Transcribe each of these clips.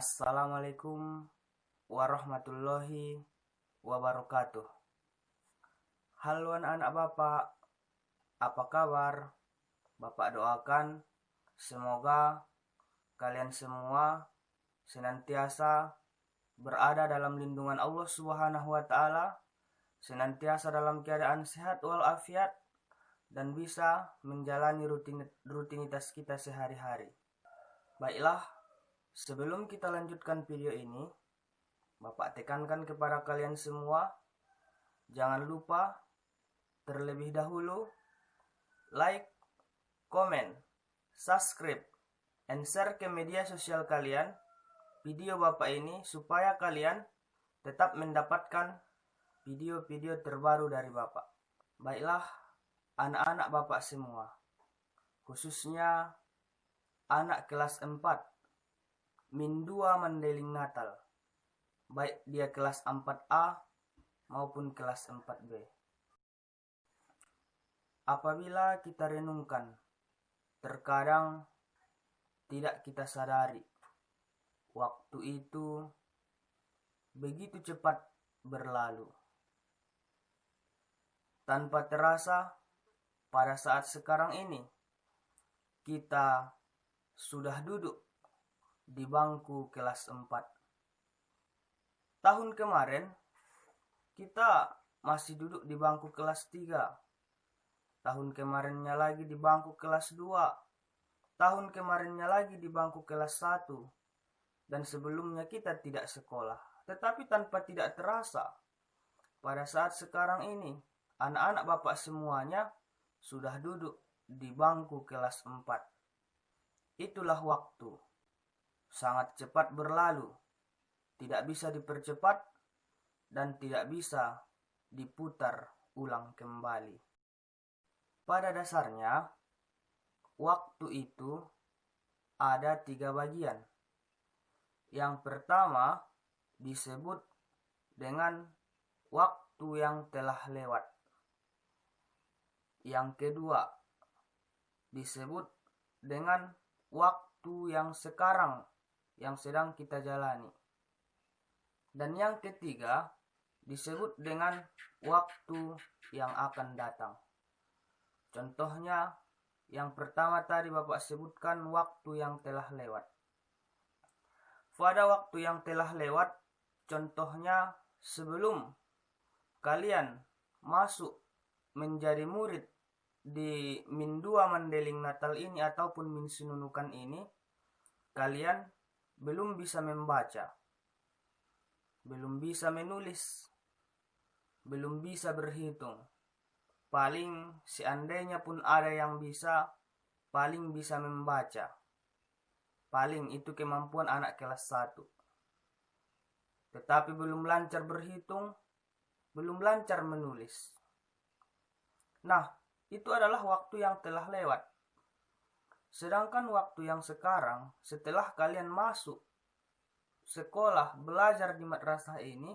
Assalamualaikum warahmatullahi wabarakatuh. Halo anak-anak Bapak, apa kabar? Bapak doakan semoga kalian semua senantiasa berada dalam lindungan Allah Subhanahu wa Ta'ala, senantiasa dalam keadaan sehat walafiat, dan bisa menjalani rutinitas kita sehari-hari. Baiklah, sebelum kita lanjutkan video ini, Bapak tekankan kepada kalian semua, jangan lupa terlebih dahulu like, comment, subscribe, and share ke media sosial kalian video Bapak ini supaya kalian tetap mendapatkan video-video terbaru dari Bapak. Baiklah, anak-anak Bapak semua, khususnya anak kelas 4 Min 2 Mandailing Natal, baik dia kelas 4A maupun kelas 4B. Apabila kita renungkan, terkadang tidak kita sadari waktu itu begitu cepat berlalu. Tanpa terasa, pada saat sekarang ini kita sudah duduk di bangku kelas 4. Tahun kemarin kita masih duduk di bangku kelas 3. Tahun kemarinnya lagi di bangku kelas 2. Tahun kemarinnya lagi di bangku kelas 1. Dan sebelumnya kita tidak sekolah. Tetapi tanpa tidak terasa, pada saat sekarang ini anak-anak Bapak semuanya sudah duduk di bangku kelas 4. Itulah waktu. Sangat cepat berlalu, tidak bisa dipercepat dan tidak bisa diputar ulang kembali. Pada dasarnya, waktu itu ada 3 bagian. Yang pertama disebut dengan waktu yang telah lewat. Yang kedua disebut dengan waktu yang sekarang yang sedang kita jalani. Dan yang ketiga disebut dengan waktu yang akan datang. Contohnya, yang pertama tadi Bapak sebutkan waktu yang telah lewat. Pada waktu yang telah lewat, contohnya sebelum kalian masuk menjadi murid di Min 2 Mandailing Natal ini ataupun Min Sinunukan ini, kalian belum bisa membaca, belum bisa menulis, belum bisa berhitung. Paling seandainya pun ada yang bisa, paling bisa membaca. Paling itu kemampuan anak kelas 1. Tetapi belum lancar berhitung, belum lancar menulis. Nah, itu adalah waktu yang telah lewat. Sedangkan waktu yang sekarang, setelah kalian masuk sekolah belajar di madrasah ini,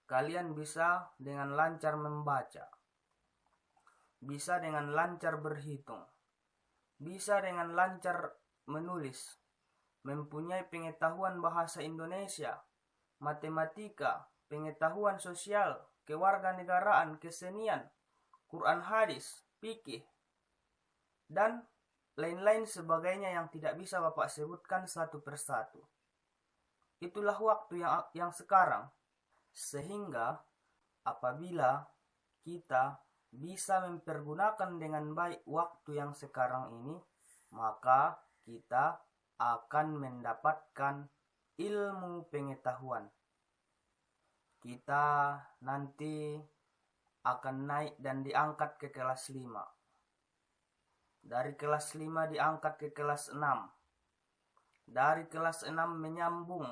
kalian bisa dengan lancar membaca, bisa dengan lancar berhitung, bisa dengan lancar menulis, mempunyai pengetahuan bahasa Indonesia, matematika, pengetahuan sosial, kewarganegaraan, kesenian, Quran hadis, fikih, dan lain-lain sebagainya yang tidak bisa Bapak sebutkan satu persatu. Itulah waktu yang sekarang. Sehingga apabila kita bisa mempergunakan dengan baik waktu yang sekarang ini, maka kita akan mendapatkan ilmu pengetahuan. Kita nanti akan naik dan diangkat ke kelas 5. Dari kelas 5 diangkat ke kelas 6. Dari kelas 6 menyambung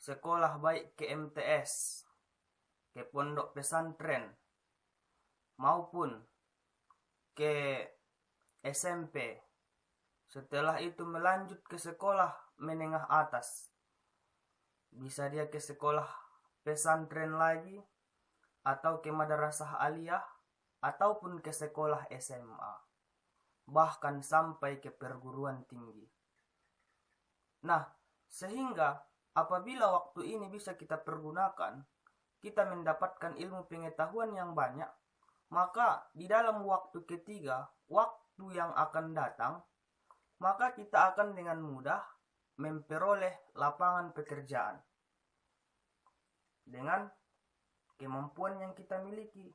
sekolah baik ke MTS, ke pondok pesantren, maupun ke SMP. Setelah itu melanjut ke sekolah menengah atas. Bisa dia ke sekolah pesantren lagi, atau ke madrasah aliyah, ataupun ke sekolah SMA. Bahkan sampai ke perguruan tinggi. Nah, Sehingga apabila waktu ini bisa kita pergunakan, kita mendapatkan ilmu pengetahuan yang banyak, maka di dalam waktu ketiga, waktu yang akan datang, maka kita akan dengan mudah memperoleh lapangan pekerjaan dengan kemampuan yang kita miliki,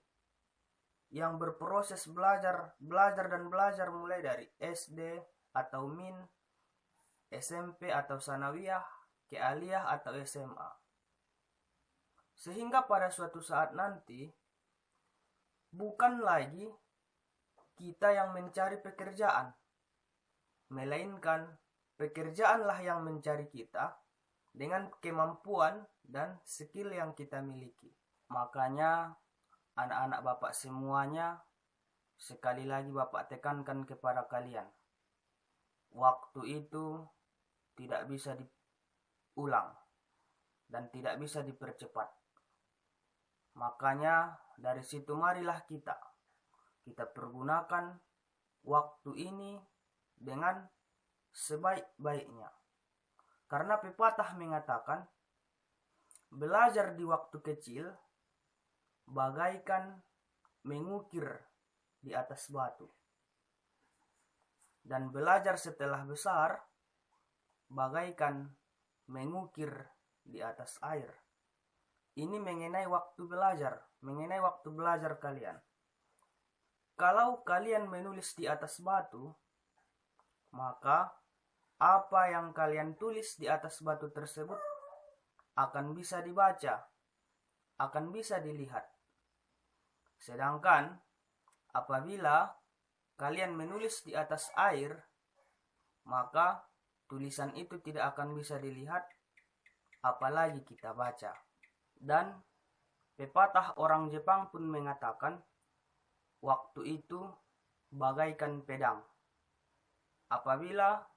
yang berproses belajar dan belajar mulai dari SD atau min, SMP atau sanawiyah, ke aliyah atau SMA. Sehingga pada suatu saat nanti, bukan lagi kita yang mencari pekerjaan, melainkan pekerjaanlah yang mencari kita dengan kemampuan dan skill yang kita miliki. Makanya anak-anak Bapak semuanya, sekali lagi Bapak tekankan kepada kalian, waktu itu tidak bisa diulang dan tidak bisa dipercepat. Makanya dari situ marilah kita pergunakan waktu ini dengan sebaik-baiknya. Karena pepatah mengatakan, belajar di waktu kecil bagaikan mengukir di atas batu. Dan belajar setelah besar bagaikan mengukir di atas air. Ini mengenai waktu belajar kalian. Kalau kalian menulis di atas batu, maka apa yang kalian tulis di atas batu tersebut akan bisa dibaca, akan bisa dilihat. Sedangkan apabila kalian menulis di atas air, maka tulisan itu tidak akan bisa dilihat, apalagi kita baca. Dan pepatah orang Jepang pun mengatakan, waktu itu bagaikan pedang. Apabila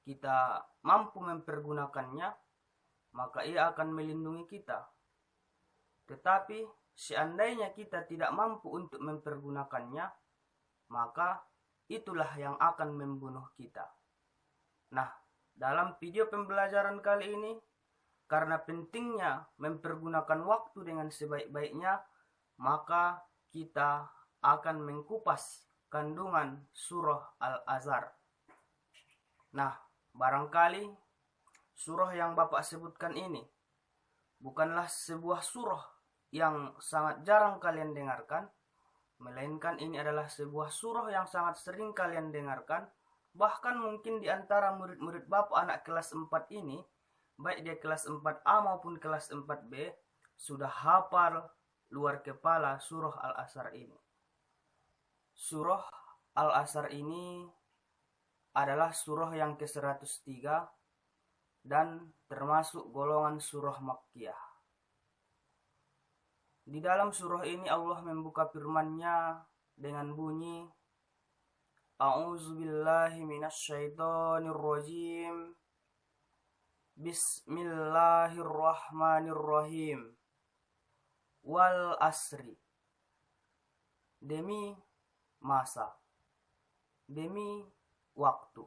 kita mampu mempergunakannya, maka ia akan melindungi kita. Tetapi seandainya kita tidak mampu untuk mempergunakannya, maka itulah yang akan membunuh kita. Nah, dalam video pembelajaran kali ini, karena pentingnya mempergunakan waktu dengan sebaik-baiknya, maka kita akan mengkupas kandungan surah Al-Azhar. Nah, barangkali surah yang Bapak sebutkan ini bukanlah sebuah surah yang sangat jarang kalian dengarkan, melainkan ini adalah sebuah surah yang sangat sering kalian dengarkan. Bahkan mungkin di antara murid-murid Bapak anak kelas 4 ini, baik dia kelas 4A maupun kelas 4B, sudah hafal luar kepala surah Al-Azhar ini. Surah Al-Azhar ini adalah surah yang ke-103 dan termasuk golongan surah Makkiyah. Di dalam surah ini Allah membuka firman-Nya dengan bunyi, A'udzubillahi minasyaitonirrajim. Bismillahirrahmanirrahim. Wal asri. Demi masa, demi waktu.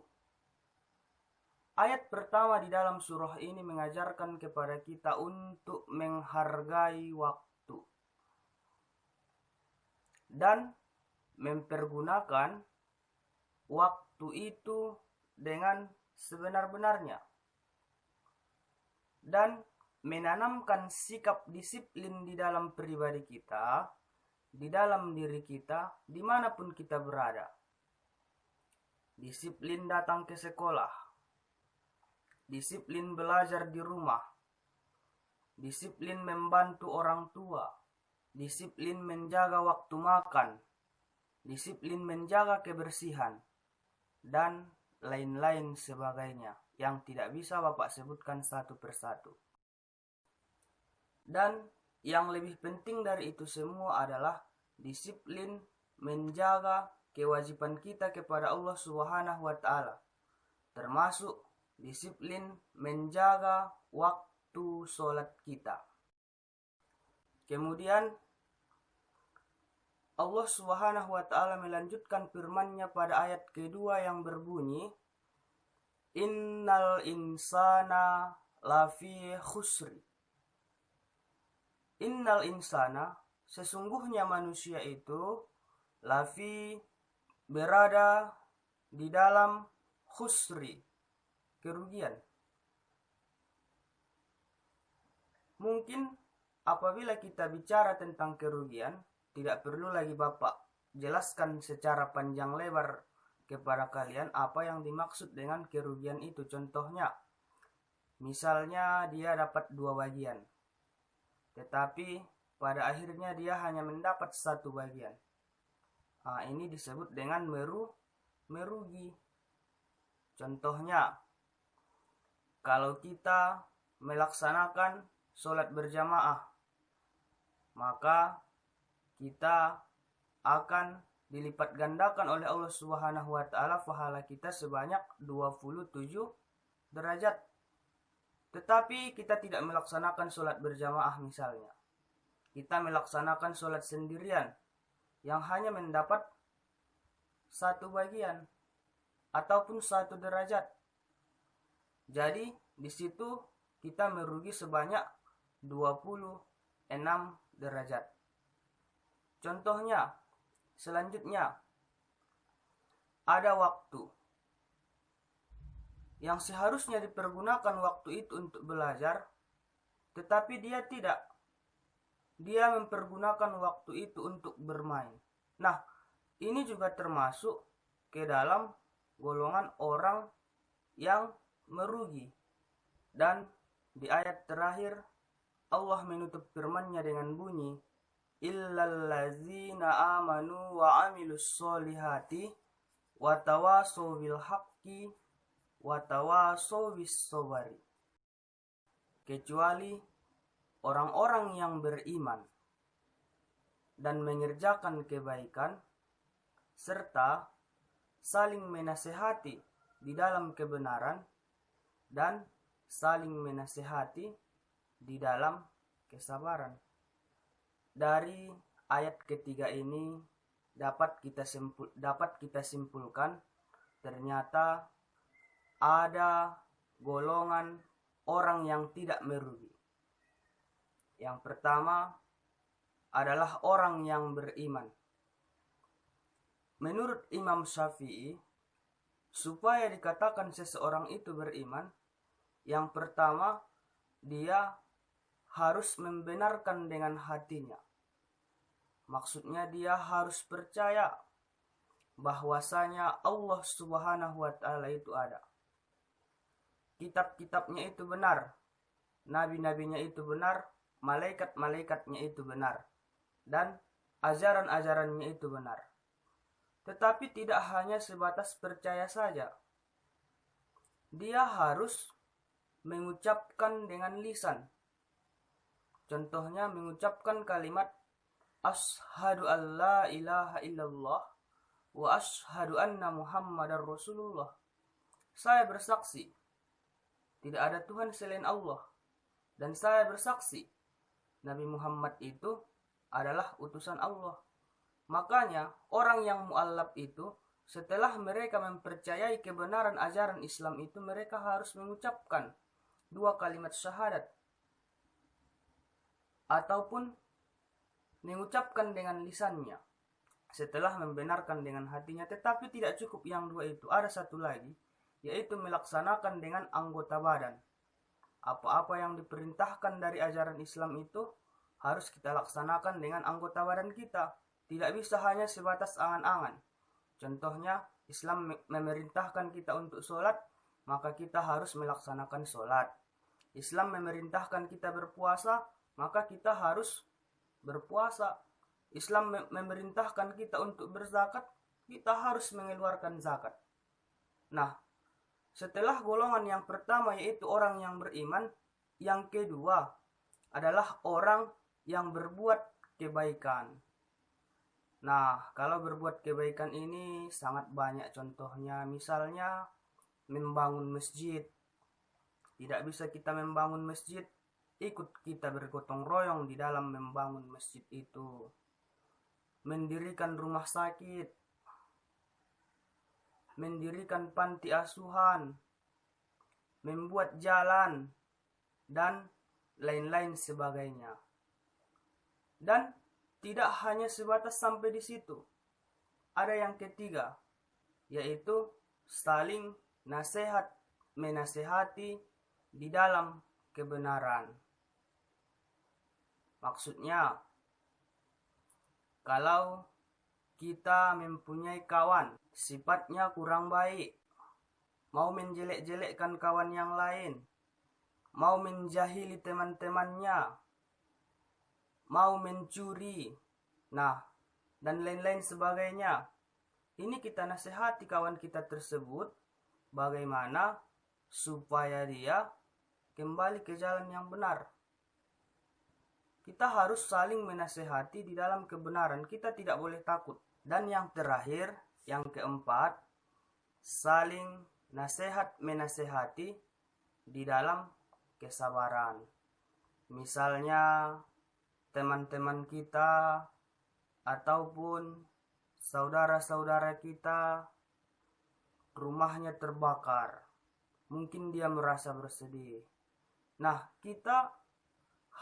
Ayat pertama di dalam surah ini mengajarkan kepada kita untuk menghargai waktu dan mempergunakan waktu itu dengan sebenar-benarnya, dan menanamkan sikap disiplin di dalam pribadi kita, di dalam diri kita, dimanapun kita berada. Disiplin datang ke sekolah, disiplin belajar di rumah, disiplin membantu orang tua, disiplin menjaga waktu makan, disiplin menjaga kebersihan, dan lain-lain sebagainya yang tidak bisa Bapak sebutkan satu persatu. Dan yang lebih penting dari itu semua adalah disiplin menjaga kewajiban kita kepada Allah Subhanahu wa Ta'ala, termasuk disiplin menjaga waktu sholat kita. Kemudian Allah Subhanahu wa Ta'ala melanjutkan firman-Nya pada ayat kedua yang berbunyi, Innal insana lafi khusri. Innal insana, sesungguhnya manusia itu, lafi, berada di dalam khusri, kerugian. Mungkin apabila kita bicara tentang kerugian, tidak perlu lagi Bapak jelaskan secara panjang lebar kepada kalian apa yang dimaksud dengan kerugian itu. Contohnya, misalnya dia dapat 2 bagian, tetapi pada akhirnya dia hanya mendapat 1 bagian. Nah, ini disebut dengan merugi. Contohnya, kalau kita melaksanakan sholat berjamaah, maka kita akan dilipat gandakan oleh Allah Subhanahu wa taala pahala kita sebanyak 27 derajat. Tetapi kita tidak melaksanakan sholat berjamaah misalnya. Kita melaksanakan sholat sendirian yang hanya mendapat 1 bagian ataupun 1 derajat. Jadi di situ kita merugi sebanyak 26 derajat. Contohnya, selanjutnya, ada waktu yang seharusnya dipergunakan waktu itu untuk belajar, tetapi dia tidak. Dia mempergunakan waktu itu untuk bermain. Nah, ini juga termasuk ke dalam golongan orang yang merugi. Dan di ayat terakhir, Allah menutup firman-Nya dengan bunyi, illallazina amanu wa amilus solihati wa tawasaw bil haqqi wa tawasaw bis sabri. Kecuali orang-orang yang beriman dan mengerjakan kebaikan serta saling menasehati di dalam kebenaran dan saling menasehati di dalam kesabaran. Dari ayat ketiga ini dapat kita simpulkan ternyata ada golongan orang yang tidak merugi. Yang pertama adalah orang yang beriman. Menurut Imam Syafi'i, supaya dikatakan seseorang itu beriman, yang pertama dia harus membenarkan dengan hatinya. Maksudnya dia harus percaya bahwasanya Allah Subhanahu wa taala itu ada. Kitab-kitabnya itu benar, nabi-nabinya itu benar, malaikat-malaikatnya itu benar, dan ajaran-ajarannya itu benar. Tetapi tidak hanya sebatas percaya saja. Dia harus mengucapkan dengan lisan. Contohnya mengucapkan kalimat asyhadu an la ilaha illallah wa asyhadu anna muhammadar rasulullah. Saya bersaksi tidak ada Tuhan selain Allah, dan saya bersaksi Nabi Muhammad itu adalah utusan Allah. Makanya orang yang mu'allaf itu setelah mereka mempercayai kebenaran ajaran Islam itu, mereka harus mengucapkan 2 kalimat syahadat ataupun mengucapkan dengan lisannya setelah membenarkan dengan hatinya. Tetapi tidak cukup yang 2 itu, ada satu lagi, yaitu melaksanakan dengan anggota badan. Apa-apa yang diperintahkan dari ajaran Islam itu harus kita laksanakan dengan anggota badan kita. Tidak bisa hanya sebatas angan-angan. Contohnya, Islam memerintahkan kita untuk sholat, maka kita harus melaksanakan sholat. Islam memerintahkan kita berpuasa, maka kita harus berpuasa. Islam memerintahkan kita untuk berzakat, kita harus mengeluarkan zakat. Nah, setelah golongan yang pertama yaitu orang yang beriman, yang kedua adalah orang yang berbuat kebaikan. Nah, kalau berbuat kebaikan ini sangat banyak contohnya. Misalnya membangun masjid. Tidak bisa kita membangun masjid ikut kita bergotong royong di dalam membangun masjid itu. Mendirikan rumah sakit, mendirikan panti asuhan, membuat jalan, dan lain-lain sebagainya. Dan tidak hanya sebatas sampai di situ. Ada yang ketiga, yaitu saling nasihat menasehati di dalam kebenaran. Maksudnya, kalau kita mempunyai kawan sifatnya kurang baik, mau menjelek-jelekkan kawan yang lain, mau menjahili teman-temannya, mau mencuri, dan lain-lain sebagainya. Ini kita nasihati kawan kita tersebut bagaimana supaya dia kembali ke jalan yang benar. Kita harus saling menasehati di dalam kebenaran. Kita tidak boleh takut. Dan yang terakhir, yang keempat, saling nasihat menasehati di dalam kesabaran. Misalnya teman-teman kita ataupun saudara-saudara kita rumahnya terbakar. Mungkin dia merasa bersedih. Kita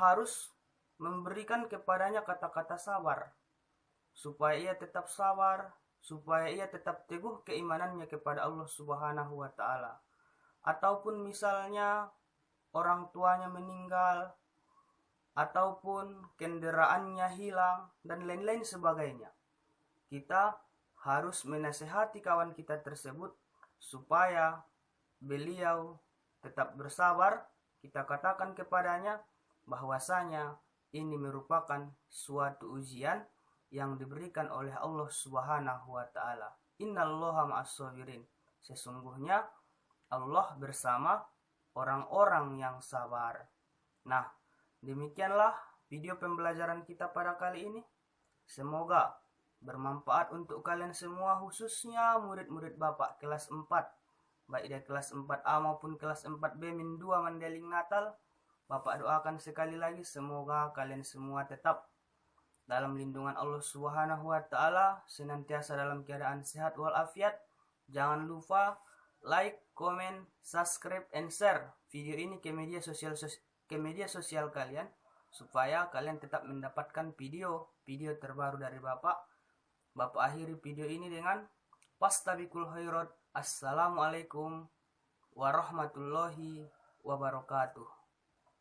harus memberikan kepadanya kata-kata sabar supaya ia tetap sabar, supaya ia tetap teguh keimanannya kepada Allah Subhanahu wa taala. Ataupun misalnya orang tuanya meninggal, ataupun kendaraannya hilang, dan lain-lain sebagainya. Kita harus menasehati kawan kita tersebut supaya beliau tetap bersabar. Kita katakan kepadanya bahwasanya ini merupakan suatu ujian yang diberikan oleh Allah Subhanahu wa taala. Innallaha ma'as-sabirin. Sesungguhnya Allah bersama orang-orang yang sabar. Demikianlah video pembelajaran kita pada kali ini. Semoga bermanfaat untuk kalian semua, khususnya murid-murid Bapak kelas 4, baik dari kelas 4A maupun kelas 4B min 2 Mandeling Natal. Bapak doakan sekali lagi semoga kalian semua tetap dalam lindungan Allah Subhanahu wa taala, senantiasa dalam keadaan sehat walafiat. Jangan lupa like, comment, subscribe, and share video ini ke media sosial kalian supaya kalian tetap mendapatkan video terbaru dari Bapak. Bapak akhiri video ini dengan fastabiqul khairat. Assalamualaikum warahmatullahi wabarakatuh.